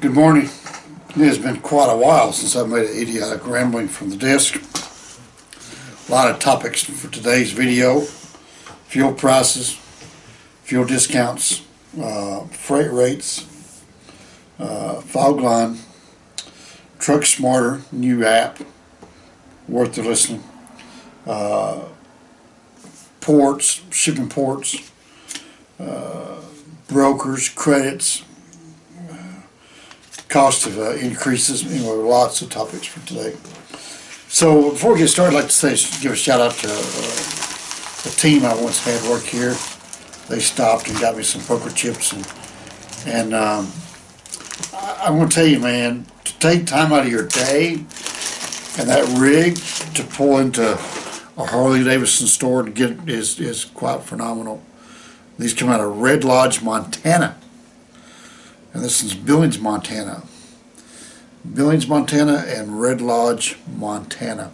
Good morning. It has been quite a while since I made an idiotic rambling from the desk. A lot of topics for today's video: fuel prices, fuel discounts, freight rates, Fogline, Truck Smarter, new app, worth the listening, ports, shipping ports, brokers, credits, cost of increases. Anyway, lots of topics for today. So before we get started, I'd like to give a shout out to the team I once had work here. They stopped and got me some poker chips, and I'm going to tell you, man, to take time out of your day and that rig to pull into a Harley Davidson store to get is quite phenomenal. These come out of Red Lodge, Montana. And this is Billings, Montana. Billings, Montana and Red Lodge, Montana.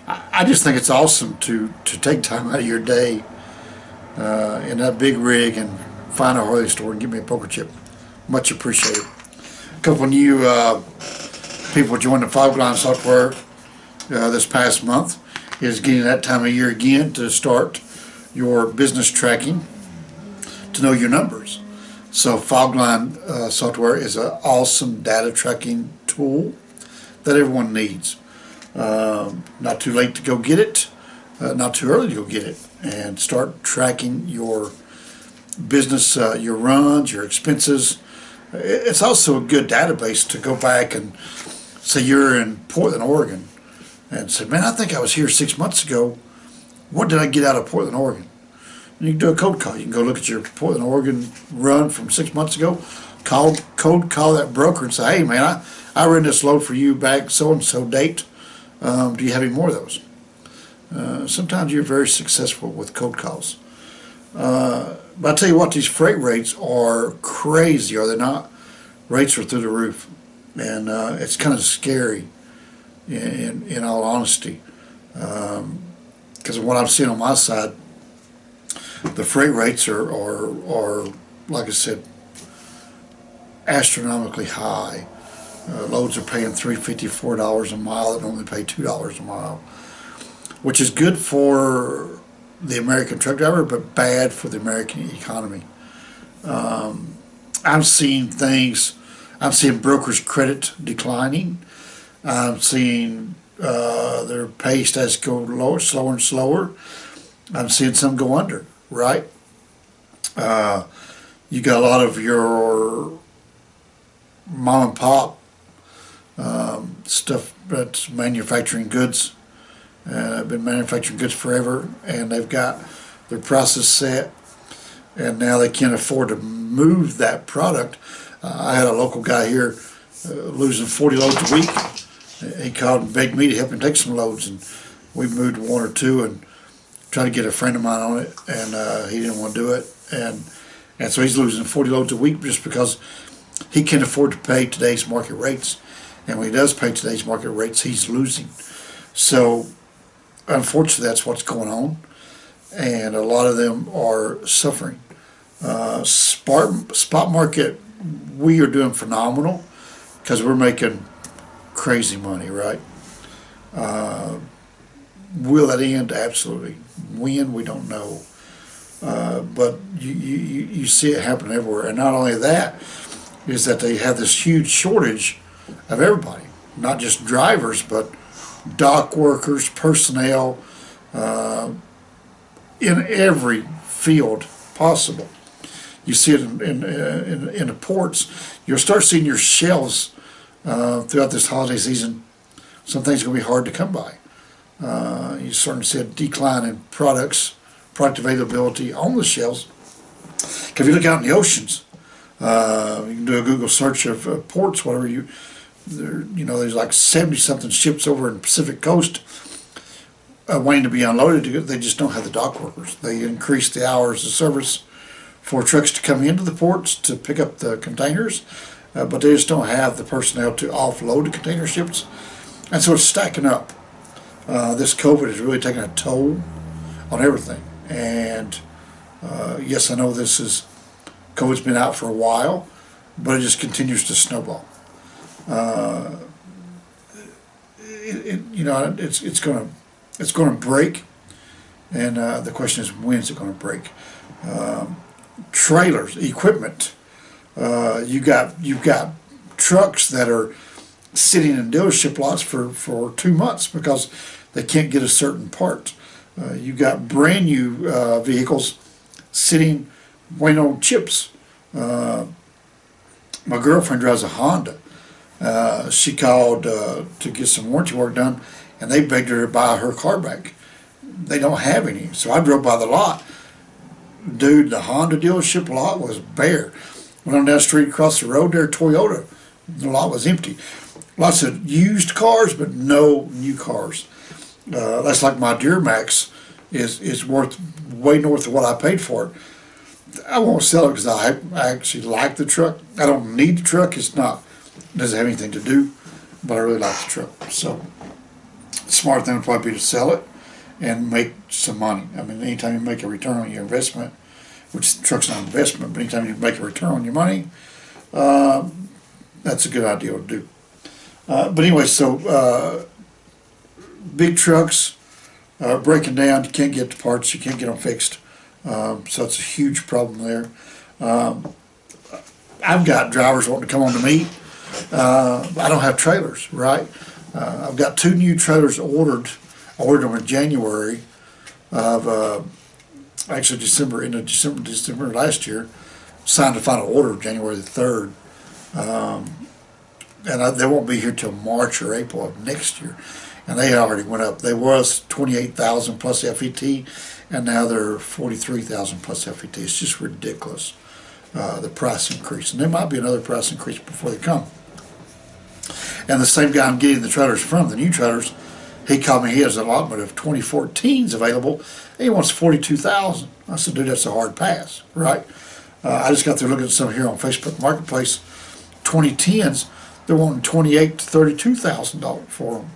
I just think it's awesome to take time out of your day in that big rig and find a Harley store and give me a poker chip. Much appreciated. A couple of new people joined the Fogline software this past month. Is getting that time of year again to start your business tracking, to know your numbers. So Fogline software is an awesome data tracking tool that everyone needs. Not too late to go get it, not too early to go get it, and start tracking your business, your runs, your expenses. It's also a good database to go back and say you're in Portland, Oregon, and say, man, I think I was here 6 months ago. What did I get out of Portland, Oregon? You can do a code call. You can go look at your Portland, Oregon run from 6 months ago, code call that broker and say, hey man, I ran this load for you back so-and-so date. Do you have any more of those? Sometimes you're very successful with code calls. But I tell you what, these freight rates are crazy, are they not? Rates are through the roof. And it's kind of scary in all honesty. Because of what I'm seeing on my side, the freight rates are like I said, astronomically high. Loads are paying $3.50, $4 a mile that normally pay $2 a mile, which is good for the American truck driver, but bad for the American economy. I'm seeing brokers' credit declining. I'm seeing their pay stats go lower, slower and slower. I'm seeing some go under. Right? You got a lot of your mom and pop stuff that's manufacturing goods. Been manufacturing goods forever, and they've got their prices set, and now they can't afford to move that product. I had a local guy here losing 40 loads a week. He called and begged me to help him take some loads, and we moved one or two and tried to get a friend of mine on it, and he didn't want to do it, and so he's losing 40 loads a week just because he can't afford to pay today's market rates. And when he does pay today's market rates, he's losing. So unfortunately, that's what's going on, and a lot of them are suffering. Spot market, we are doing phenomenal because we're making crazy money, right? Will it end? Absolutely. When? We don't know. But you see it happen everywhere. And not only that, is that they have this huge shortage of everybody. Not just drivers, but dock workers, personnel, in every field possible. You see it in the ports. You'll start seeing your shelves throughout this holiday season. Some things are going to be hard to come by. You certainly see a decline in product availability on the shelves. If you look out in the oceans, you can do a Google search of ports, whatever there's like 70-something ships over in the Pacific coast waiting to be unloaded. They just don't have the dock workers. They increase the hours of service for trucks to come into the ports to pick up the containers, but they just don't have the personnel to offload the container ships, and so it's stacking up. This COVID has really taken a toll on everything, and yes, I know COVID's been out for a while, but it just continues to snowball. You know, it's gonna break, and the question is, when is it going to break? Trailers, equipment. You've got trucks that are sitting in dealership lots for 2 months because they can't get a certain part. You got brand new vehicles sitting waiting on chips. My girlfriend drives a Honda. She called to get some warranty work done, and they begged her to buy her car back. They don't have any. So I drove by the lot. Dude, the Honda dealership lot was bare. Went on down the street across the road there, Toyota. The lot was empty. Lots of used cars, but no new cars. That's like my Duramax is worth way north of what I paid for it. I won't sell it because I actually like the truck. I don't need the truck. It doesn't have anything to do, but I really like the truck. So the smart thing would probably be to sell it and make some money. I mean, anytime you make a return on your investment, which the truck's not an investment, but anytime you make a return on your money, that's a good idea to do. But anyway, so big trucks breaking down. You can't get the parts. You can't get them fixed. So it's a huge problem there. I've got drivers wanting to come on to me. I don't have trailers, right? I've got 2 new trailers ordered. I ordered them in January of actually December last year. Signed the final order January the 3rd. And they won't be here till March or April of next year. And they already went up. They was $28,000 plus FET, and now they're $43,000 plus FET. It's just ridiculous, the price increase. And there might be another price increase before they come. And the same guy I'm getting the trailers from, the new trailers, he called me. He has an allotment of 2014s available, and he wants $42,000. I said, dude, that's a hard pass, right? I just got through looking at some here on Facebook Marketplace. 2010s, they're wanting $28,000 to $32,000 for them.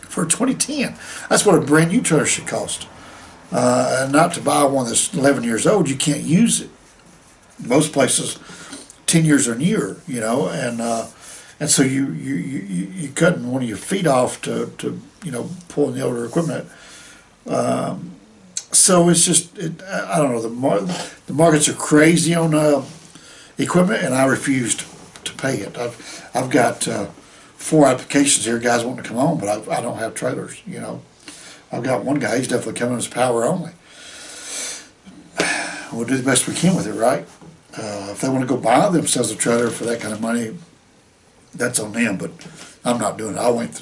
For a 2010, that's what a brand new trailer should cost. And not to buy one that's 11 years old, you can't use it. Most places, 10 years or newer, you know, and so you cutting one of your feet off to pulling the older equipment. So it's just I don't know, the markets are crazy on equipment, and I refused to pay it. I've got 4 applications here, guys wanting to come on, but I don't have trailers, you know. I've got one guy, he's definitely coming as power only. We'll do the best we can with it, right? If they want to go buy themselves a trailer for that kind of money, that's on them, but I'm not doing it. I wait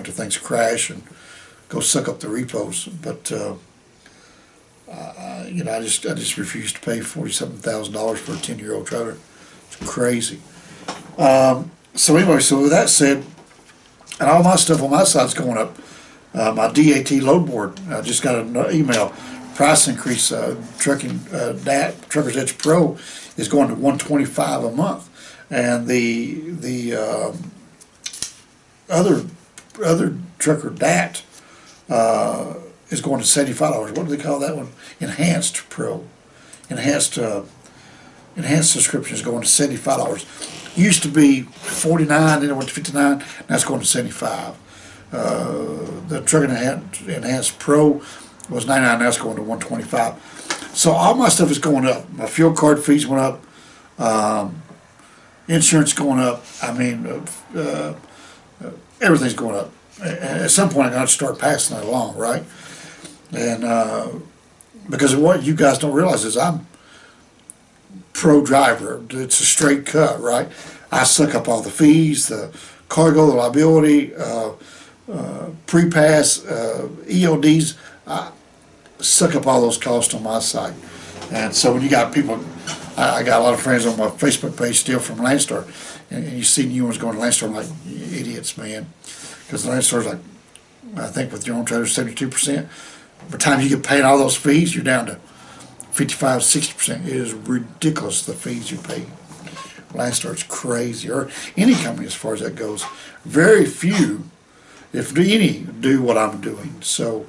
till things crash and go suck up the repos, but I just refuse to pay $47,000 for a 10-year-old trailer. It's crazy. So anyway, so with that said, and all my stuff on my side's going up. My DAT load board, I just got an email. Price increase, Trucker's Edge Pro is going to $125 a month, and the other Trucker DAT is going to $75. What do they call that one? Enhanced Pro, enhanced subscription is going to $75. Used to be $49, then it went to $59. Now it's going to $75. The Truckn Enhanced Pro was $99. Now it's going to $125. So all my stuff is going up. My fuel card fees went up. Insurance going up. I mean, everything's going up. At some point, I'm going to start passing that along, right? And because of what you guys don't realize is I'm pro driver. It's a straight cut, right? I suck up all the fees, the cargo, the liability, pre-pass, EODs. I suck up all those costs on my side. And so when you got people, I got a lot of friends on my Facebook page still from Landstar, and you see new ones going to Landstar, I'm like, you idiots, man. Because the Landstar's like, I think with your own trailer, 72%. By the time you get paying all those fees, you're down to 55, 60%. It is ridiculous, the fees you pay. Landstar's crazy, or any company as far as that goes. Very few, if any, do what I'm doing. So,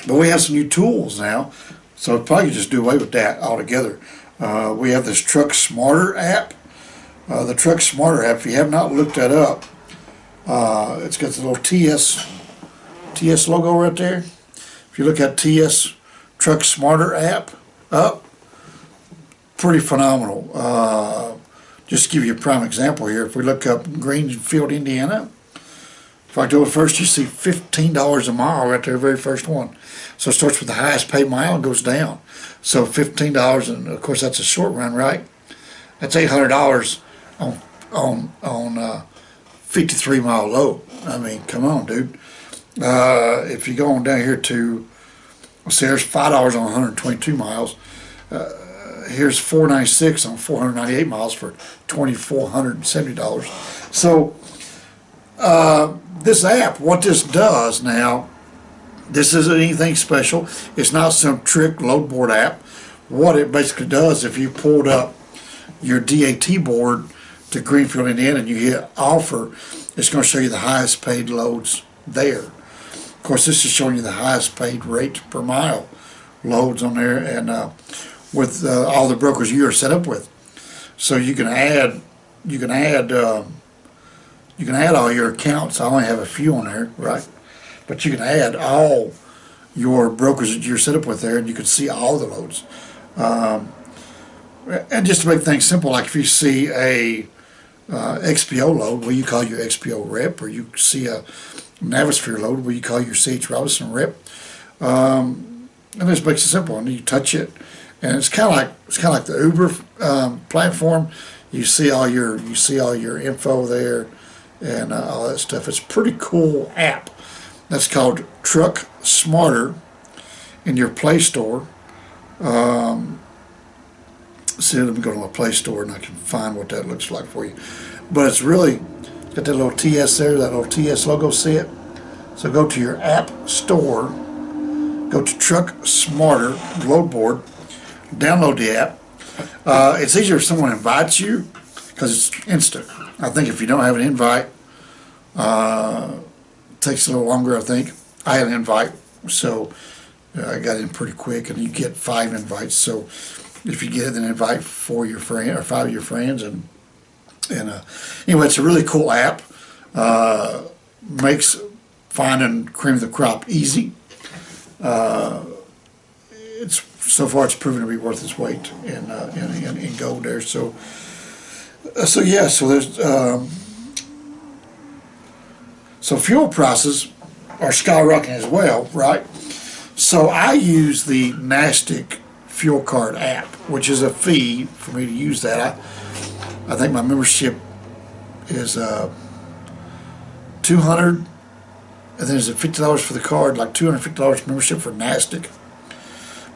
but we have some new tools now, so probably just do away with that altogether. We have this Truck Smarter app. The Truck Smarter app, if you have not looked that up, it's got the little TS logo right there. If you look at TS Truck Smarter app up, pretty phenomenal. Just to give you a prime example here, if we look up Greenfield, Indiana, if I do it first, you see $15 a mile right there, very first one. So it starts with the highest paid mile and goes down. So $15, and of course that's a short run, right? That's $800 on 53 mile load. I mean, come on, dude. If you go on down here to, let's see, there's $5 on 122 miles. Here's $496 on 498 miles for $2,470. So this app, what this does now, this isn't anything special. It's not some trick load board app. What it basically does, if you pulled up your DAT board to Greenfield, Indiana, and you hit offer, it's going to show you the highest paid loads there. Of course, this is showing you the highest paid rate per mile loads on there, and with all the brokers you are set up with. So you can add all your accounts. I only have a few on there, right? But you can add all your brokers that you're set up with there, and you can see all the loads. And just to make things simple, like if you see a XPO load, will you call your XPO rep, or you see a Navisphere load, will you call your C.H. Robinson rep? And this makes it simple, and you touch it, and it's kind of like the Uber platform. You see all your info there, and all that stuff. It's a pretty cool app. That's called Truck Smarter in your Play Store. See, let me go to my Play Store and I can find what that looks like for you. But it's got that little TS there, that little TS logo, see it? So go to your app store, go to Truck Smarter load board, download the app. It's easier if someone invites you because it's instant. I think if you don't have an invite, it takes a little longer, I think. I had an invite, so I got in pretty quick, and you get 5 invites. So if you get an invite for your friend or 5 of your friends, and anyway, it's a really cool app. Makes finding cream of the crop easy. It's so far it's proven to be worth its weight in gold there. So yeah, so there's so fuel prices are skyrocketing as well, right? So I use the NASTC fuel card app, which is a fee for me to use that. I think my membership is $200, and then is it $50 for the card, like $250 membership for NASTC.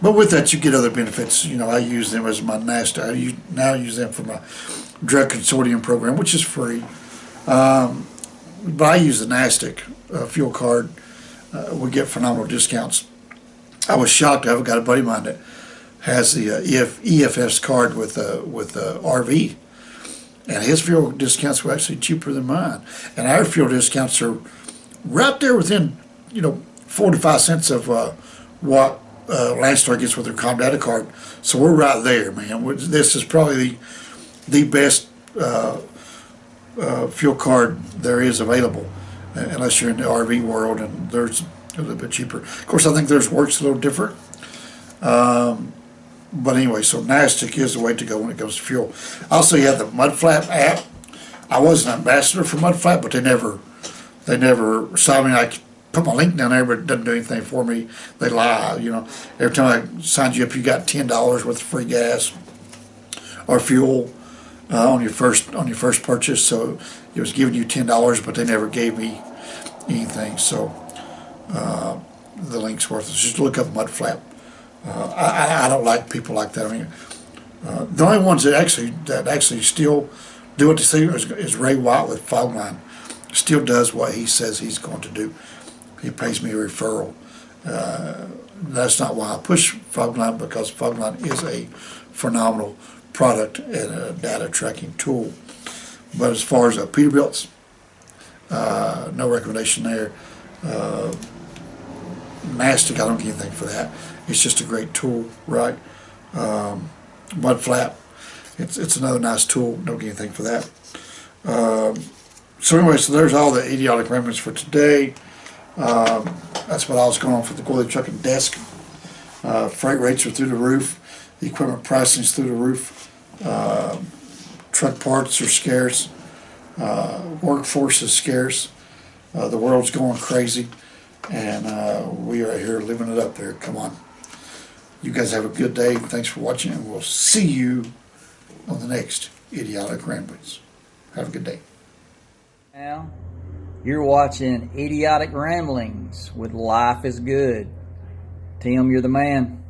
But with that, you get other benefits. You know, I use them as my NASTC. I now use them for my drug consortium program, which is free. But I use the NASTC fuel card. We get phenomenal discounts. I was shocked. I've got a buddy of mine that has the EFS card with RV, and his fuel discounts were actually cheaper than mine. And our fuel discounts are right there within, 45 cents of what Landstar gets with their Comdata card. So we're right there, man. This is probably the best fuel card there is available, unless you're in the RV world, and theirs a little bit cheaper. Of course, I think theirs works a little different. But anyway, so NASTC is the way to go when it comes to fuel. Also, you have the Mudflap app. I was an ambassador for Mudflap, but they never saw me. I put my link down there, but it doesn't do anything for me. They lie, Every time I signed you up, you got $10 worth of free gas or fuel on your first purchase. So it was giving you $10, but they never gave me anything. So the link's worthless. Just look up Mudflap. I don't like people like that. I mean, the only ones that actually still do what they say is Ray White with Fogline. Still does what he says he's going to do. He pays me a referral. That's not why I push Fogline, because Fogline is a phenomenal product and a data tracking tool. But as far as Peterbilt's, no recommendation there. NASTC, I don't get anything for that. It's just a great tool, right? mud flap. It's another nice tool. Don't get anything for that. So anyway, so there's all the idiotic remnants for today. That's what I was going on for the Goily Trucking desk. Freight rates are through the roof. The equipment pricing is through the roof. Truck parts are scarce. Workforce is scarce. The world's going crazy, and we are here living it up there. Come on. You guys have a good day. Thanks for watching, and we'll see you on the next Idiotic Ramblings. Have a good day. Now, you're watching Idiotic Ramblings with Life is Good. Tim, you're the man.